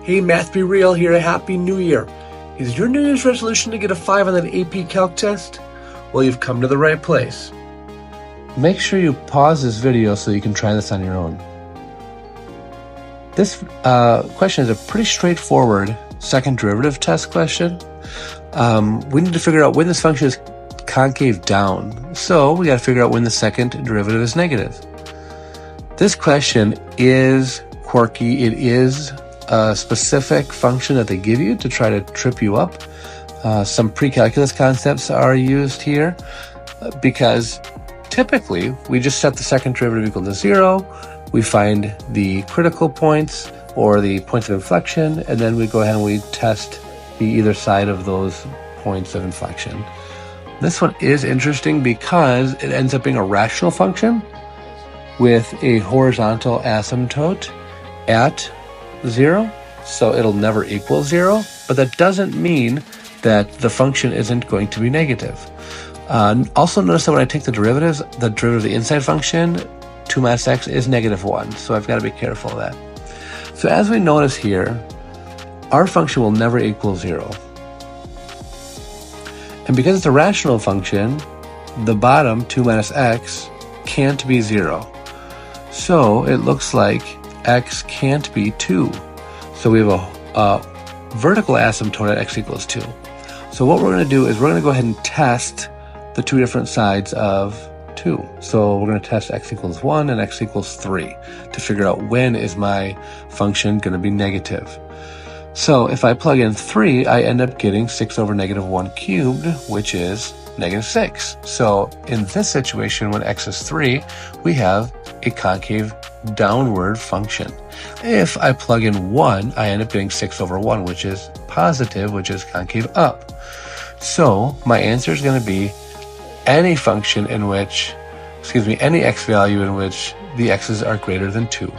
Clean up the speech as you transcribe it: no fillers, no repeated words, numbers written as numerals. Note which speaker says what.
Speaker 1: Hey, Math Be Real here. Happy New Year. Is your New Year's resolution to get a 5 on that AP Calc test? Well, you've come to the right place.
Speaker 2: Make sure you pause this video so you can try this on your own. This question is a pretty straightforward second derivative test question. We need to figure out when this function is concave down. So we got to figure out when the second derivative is negative. This question is quirky. It is a specific function that they give you to try to trip you up. Some pre-calculus concepts are used here because typically we just set the second derivative equal to 0. We find the critical points or the points of inflection, and then we go ahead and we test the either side of those points of inflection. This one is interesting because it ends up being a rational function with a horizontal asymptote at 0, so it'll never equal 0, but that doesn't mean that the function isn't going to be negative. Also notice that when I take the derivative of the inside function, 2 minus x is -1, so I've got to be careful of that. So as we notice here, our function will never equal 0. And because it's a rational function, the bottom, 2 minus x, can't be 0. So it looks like x can't be 2. So we have a vertical asymptote at x equals 2. So what we're going to do is we're going to go ahead and test the two different sides of 2. So we're going to test x equals 1 and x equals 3 to figure out when is my function going to be negative. So if I plug in 3, I end up getting 6 over -1 cubed, which is -6. So in this situation, when x is 3, we have a concave downward function. If I plug in 1, I end up getting 6 over 1, which is positive, which is concave up. So my answer is going to be any function in which, any x value in which the x's are greater than 2.